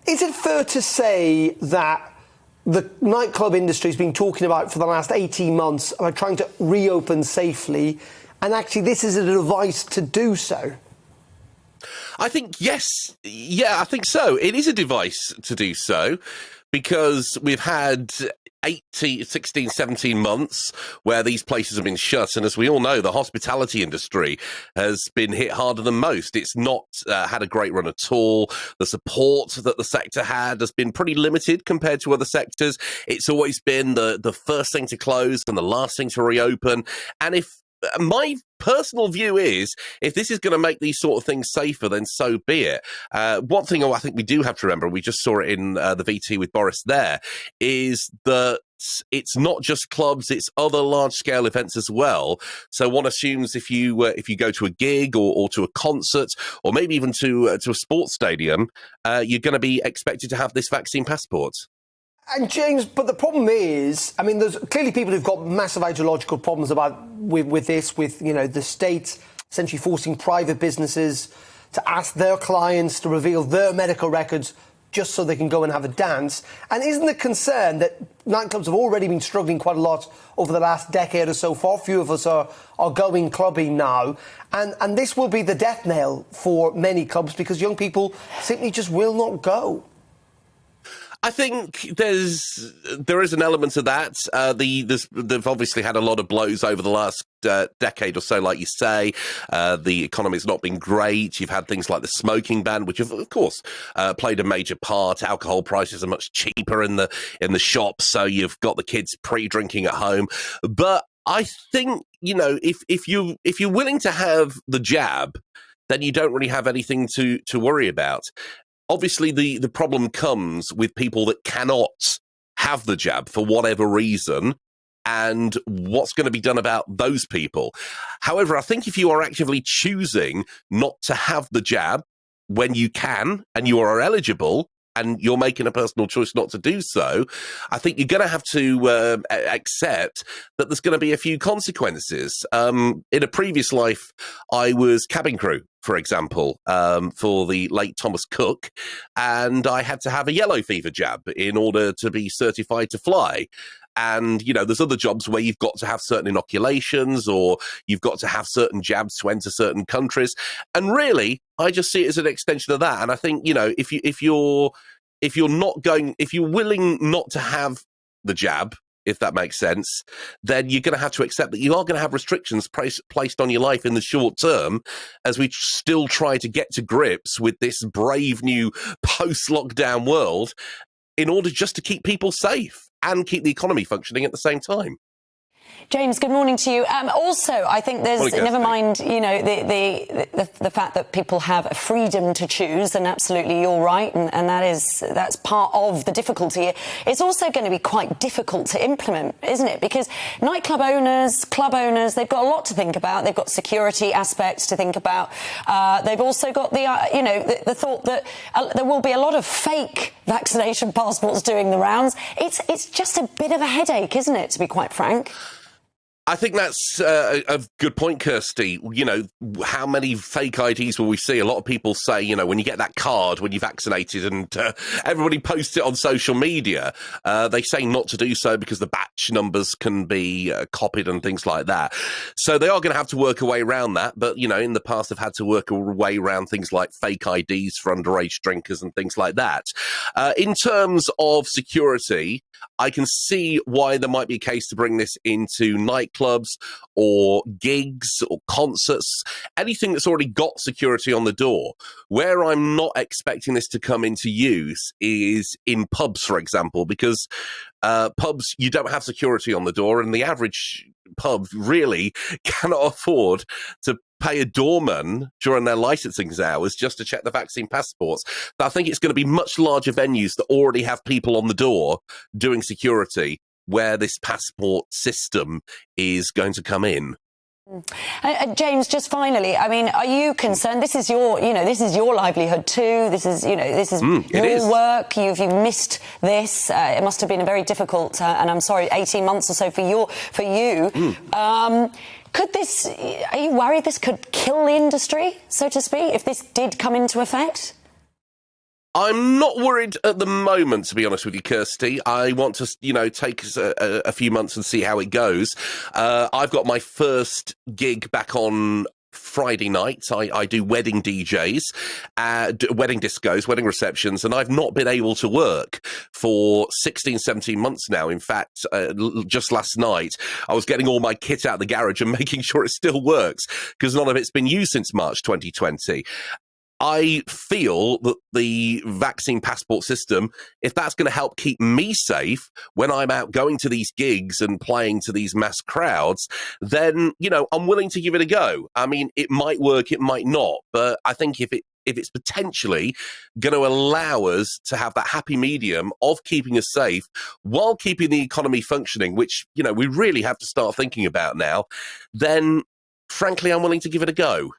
Is it fair to say that the nightclub industry has been talking about for the last 18 months about trying to reopen safely, and actually this is a device to do so? I think, yes. Yeah, I think so. It is a device to do so because we've had 16, 17 months where these places have been shut. And as we all know, the hospitality industry has been hit harder than most. It's not had a great run at all. The support that the sector had has been pretty limited compared to other sectors. It's always been the first thing to close and the last thing to reopen. And if my personal view is, if this is going to make these sort of things safer, then so be it. One thing I think we do have to remember, we just saw it in the VT with Boris there, is that it's not just clubs, it's other large-scale events as well. So one assumes if you go to a gig or to a concert or maybe even to a sports stadium, you're going to be expected to have this vaccine passport. And James, but the problem is, I mean, there's clearly people who've got massive ideological problems with this, the state essentially forcing private businesses to ask their clients to reveal their medical records just so they can go and have a dance. And isn't the concern that nightclubs have already been struggling quite a lot over the last decade or so? Far few of us are going clubbing now. And this will be the death knell for many clubs because young people simply just will not go. I think there is an element of that. They've obviously had a lot of blows over the last decade or so, like you say. The economy's not been great. You've had things like the smoking ban, which have, of course, played a major part. Alcohol prices are much cheaper in the shops, so you've got the kids pre-drinking at home. But I think, if you're willing to have the jab, then you don't really have anything to worry about. Obviously, the problem comes with people that cannot have the jab for whatever reason, and what's going to be done about those people. However, I think if you are actively choosing not to have the jab when you can and you are eligible, and you're making a personal choice not to do so, I think you're going to have to accept that there's going to be a few consequences. In a previous life, I was cabin crew, for example, for the late Thomas Cook, and I had to have a yellow fever jab in order to be certified to fly. And, there's other jobs where you've got to have certain inoculations or you've got to have certain jabs to enter certain countries. And really, I just see it as an extension of that. And I think, if you're willing not to have the jab, if that makes sense, then you're going to have to accept that you are going to have restrictions placed on your life in the short term as we still try to get to grips with this brave new post-lockdown world in order just to keep people safe and keep the economy functioning at the same time. James, good morning to you. Also, I think there's, never mind, the fact that people have a freedom to choose, and absolutely you're right, and that's part of the difficulty. It's also going to be quite difficult to implement, isn't it? Because nightclub owners, club owners, they've got a lot to think about. They've got security aspects to think about. They've also got the thought that there will be a lot of fake vaccination passports doing the rounds. It's just a bit of a headache, isn't it, to be quite frank? I think that's a good point, Kirsty. How many fake IDs will we see? A lot of people say, when you get that card when you're vaccinated and everybody posts it on social media, they say not to do so because the batch numbers can be copied and things like that. So they are going to have to work a way around that. But, in the past, they've had to work a way around things like fake IDs for underage drinkers and things like that. In terms of security, I can see why there might be a case to bring this into nightclubs or gigs or concerts, anything that's already got security on the door. Where I'm not expecting this to come into use is in pubs, for example, because pubs, you don't have security on the door, and the average pub really cannot afford to pay a doorman during their licensing hours just to check the vaccine passports. But I think it's going to be much larger venues that already have people on the door doing security where this passport system is going to come in. James, just finally, I mean, are you concerned? This is your livelihood too. This is your work. You've missed this. It must have been a very difficult, and I'm sorry, 18 months or so for you. Are you worried this could kill the industry, so to speak, if this did come into effect? I'm not worried at the moment, to be honest with you, Kirsty. I want to, take a few months and see how it goes. I've got my first gig back on Friday night. I do wedding DJs, wedding discos, wedding receptions, and I've not been able to work for 16, 17 months now. In fact, just last night, I was getting all my kit out of the garage and making sure it still works, because none of it's been used since March 2020. I feel that the vaccine passport system, if that's going to help keep me safe when I'm out going to these gigs and playing to these mass crowds, then, I'm willing to give it a go. I mean, it might work, it might not, but I think if it's potentially going to allow us to have that happy medium of keeping us safe while keeping the economy functioning, which, we really have to start thinking about now, then frankly, I'm willing to give it a go.